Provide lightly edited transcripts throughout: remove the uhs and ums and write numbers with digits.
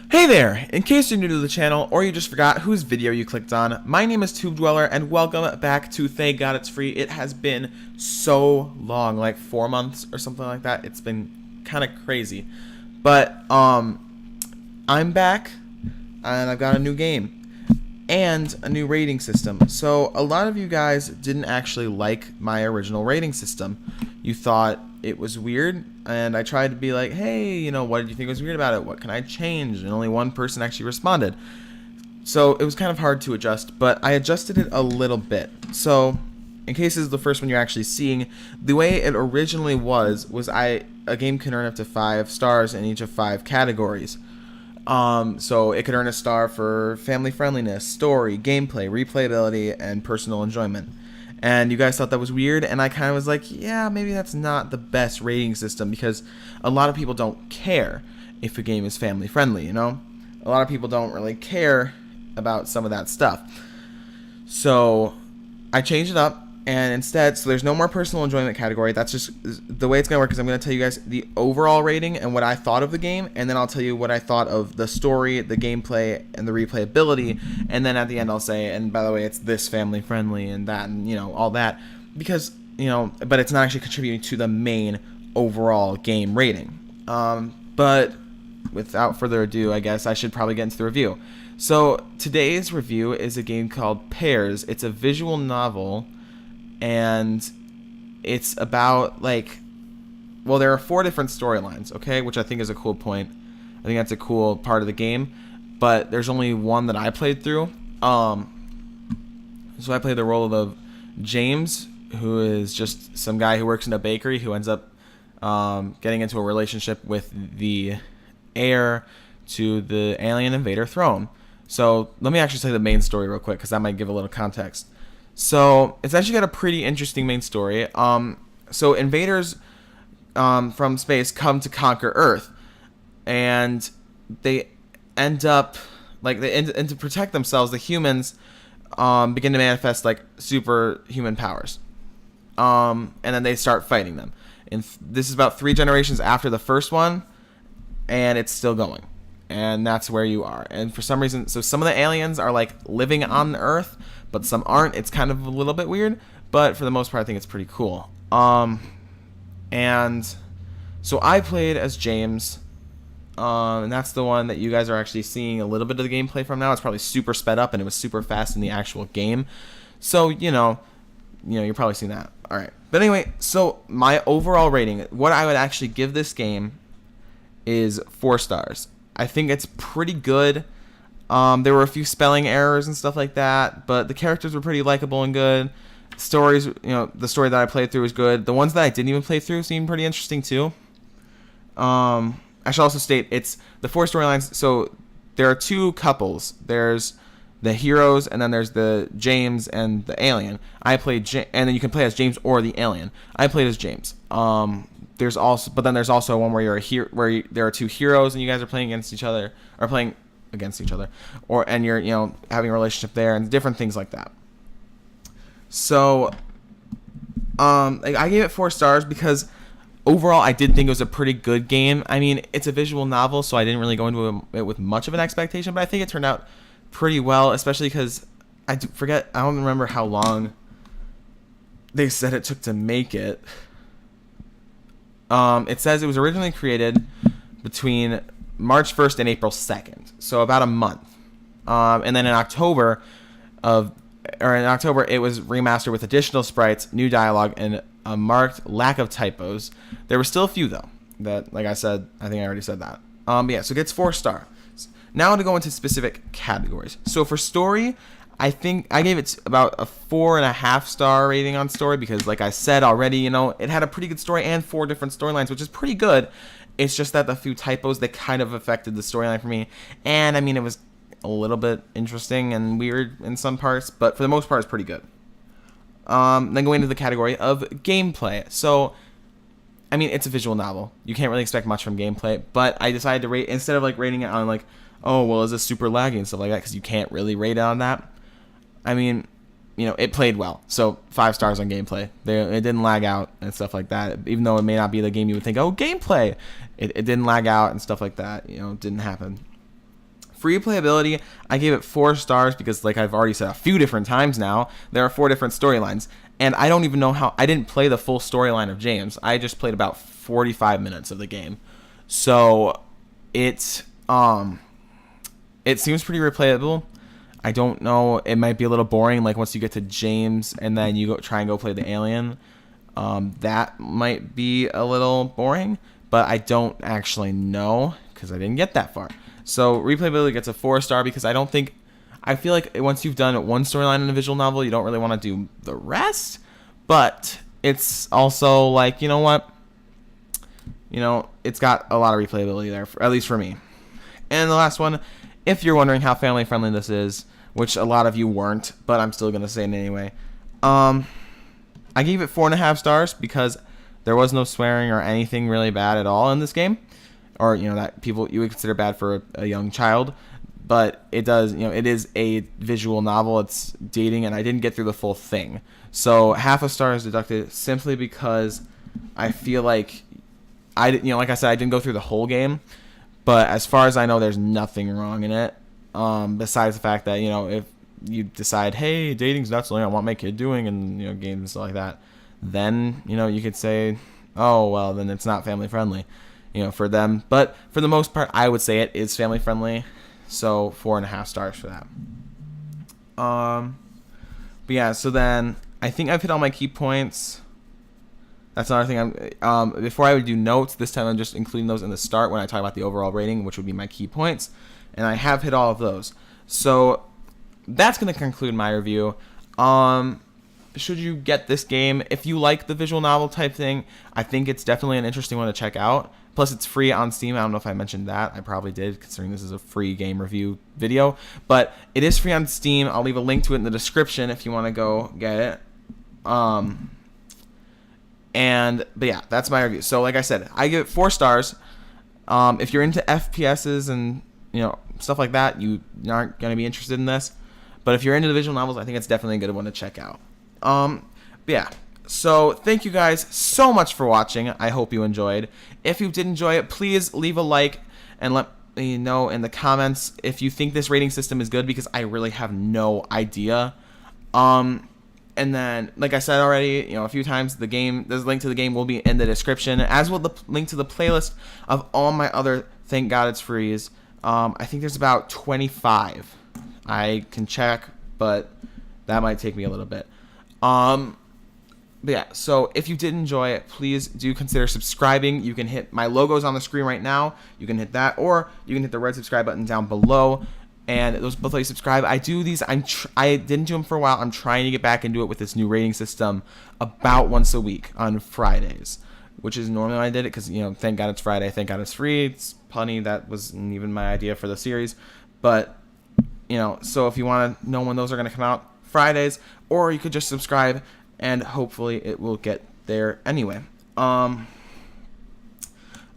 Hey there! In case you're new to the channel, or you just forgot whose video you clicked on, my name is Tube Dweller, and welcome back to Thank God It's Free. It has been so long, like 4 months or something like that. It's been kind of crazy. But, I'm back, and I've got a new game, and a new rating system. So, a lot of you guys didn't actually like my original rating system. You thought it was weird, and I tried to be like, hey, you know, what did you think was weird about it? What can I change? And only one person actually responded. So it was kind of hard to adjust, but I adjusted it a little bit. So in case this is the first one you're actually seeing, the way it originally was a game can earn up to 5 stars in each of 5 categories. So it could earn a star for family friendliness, story, gameplay, replayability, and personal enjoyment. And you guys thought that was weird, and I kind of was like, yeah, maybe that's not the best rating system, because a lot of people don't care if a game is family friendly, you know? A lot of people don't really care about some of that stuff. So I changed it up, and instead, so there's no more personal enjoyment category. That's just the way it's going to work, is I'm going to tell you guys the overall rating and what I thought of the game, and then I'll tell you what I thought of the story, the gameplay, and the replayability, and then at the end I'll say, and by the way, it's this family friendly and that, and you know, all that, because, you know, but it's not actually contributing to the main overall game rating. But without further ado, I guess I should probably get into the review. So today's review is a game called Pairs. It's a visual novel, and it's about, like, well, there are 4 different storylines, okay, which I think is a cool point. I think that's a cool part of the game, but there's only one that I played through. So I played the role of James, who is just some guy who works in a bakery who ends up getting into a relationship with the heir to the alien invader throne. So let me actually tell you the main story real quick, because that might give a little context. So it's actually got a pretty interesting main story. So invaders from space come to conquer Earth, and they end up, like, and to protect themselves, the humans begin to manifest like superhuman powers, and then they start fighting them. And this is about 3 generations after the first one, and it's still going. And that's where you are. And for some reason, so some of the aliens are like living on Earth, but some aren't. It's kind of a little bit weird, but for the most part, I think it's pretty cool. And so I played as James, and that's the one that you guys are actually seeing a little bit of the gameplay from now. It's probably super sped up, and it was super fast in the actual game. So, you know, you're probably seeing that. All right. But anyway, so my overall rating, what I would actually give this game is 4 stars. I think it's pretty good. There were a few spelling errors and stuff like that, but the characters were pretty likable and good. Stories, you know, the story that I played through was good. The ones that I didn't even play through seemed pretty interesting too. I should also state, it's the 4 storylines. So there are 2 couples. There's the heroes, and then there's the James and the alien. I played and then you can play as James or the alien. I played as James. There's also one where you're there are 2 heroes, and you guys are playing against each other, and you're, you know, having a relationship there, and different things like that. So, like, I gave it 4 stars because overall I did think it was a pretty good game. I mean, it's a visual novel, so I didn't really go into it with much of an expectation, but I think it turned out pretty well, especially because I don't remember how long they said it took to make it. It says it was originally created between March 1st and April 2nd, so about a month. And then in October it was remastered with additional sprites, new dialogue, and a marked lack of typos. There were still a few though. That, like I said, I think I already said that. But yeah, so it gets 4 stars. Now to go into specific categories. So for story, I think I gave it about a 4.5 star rating on story, because, like I said already, you know, it had a pretty good story and 4 different storylines, which is pretty good. It's just that the few typos, that kind of affected the storyline for me. And I mean, it was a little bit interesting and weird in some parts, but for the most part, it's pretty good. Then going into the category of gameplay. So, I mean, it's a visual novel. You can't really expect much from gameplay, but I decided to rate, instead of like rating it on like, oh, well, is this super laggy and stuff like that, because you can't really rate it on that. I mean, you know, it played well. So 5 stars on gameplay. It didn't lag out and stuff like that. Even though it may not be the game you would think, oh, gameplay. It didn't lag out and stuff like that. You know, it didn't happen. For replayability, I gave it 4 stars because, like I've already said a few different times now, there are 4 different storylines. And I don't even know how... I didn't play the full storyline of James. I just played about 45 minutes of the game. So, it seems pretty replayable. I don't know. It might be a little boring, like once you get to James and then you try and go play the alien. That might be a little boring, but I don't actually know because I didn't get that far. So replayability gets a 4 star because I feel like once you've done one storyline in a visual novel, you don't really want to do the rest. But it's also like, you know what? You know, it's got a lot of replayability there, at least for me. And the last one, if you're wondering how family friendly this is, which a lot of you weren't, but I'm still going to say it anyway. I gave it 4.5 stars because there was no swearing or anything really bad at all in this game. Or, you know, that you would consider bad for a young child. But it does, you know, it is a visual novel. It's dating, and I didn't get through the full thing. So half a star is deducted simply because I feel like like I said, I didn't go through the whole game. But as far as I know, there's nothing wrong in it. Besides the fact that, you know, if you decide, hey, dating's not something I want my kid doing, and, you know, games and stuff like that, then, you know, you could say, oh, well, then it's not family friendly, you know, for them. But for the most part, I would say it is family friendly. So 4.5 stars for that. But yeah, so then I think I've hit all my key points. That's another thing. Before I would do notes, this time I'm just including those in the start when I talk about the overall rating, which would be my key points. And I have hit all of those. So that's going to conclude my review. Should you get this game, if you like the visual novel type thing, I think it's definitely an interesting one to check out. Plus, it's free on Steam. I don't know if I mentioned that. I probably did, considering this is a free game review video. But it is free on Steam. I'll leave a link to it in the description if you want to go get it. But yeah, that's my review. So like I said, I give it 4 stars. If you're into FPSs and, you know, stuff like that, you aren't going to be interested in this. But if you're into the visual novels, I think it's definitely a good one to check out. But yeah, so thank you guys so much for watching. I hope you enjoyed. If you did enjoy it, please leave a like and let me know in the comments if you think this rating system is good, because I really have no idea. And then, like I said already, you know, a few times, there's a link to the game will be in the description, as will the link to the playlist of all my other Thank God It's Frees. I think there's about 25. I can check, but that might take me a little bit. But yeah, so if you did enjoy it, please do consider subscribing. You can hit my logos on the screen right now. You can hit that, or you can hit the red subscribe button down below. And those both let you subscribe. I do these. I didn't do them for a while. I'm trying to get back into it with this new rating system about once a week on Fridays, which is normally when I did it because, you know, thank God it's Friday. Thank God it's free. It's punny. That wasn't even my idea for the series. But, you know, so if you want to know when those are going to come out, Fridays, or you could just subscribe and hopefully it will get there anyway.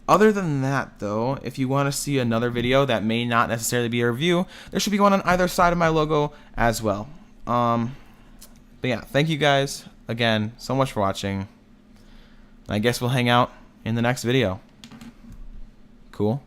Other than that, though, if you want to see another video that may not necessarily be a review, there should be one on either side of my logo as well. But yeah, thank you guys again so much for watching. I guess we'll hang out in the next video. Cool.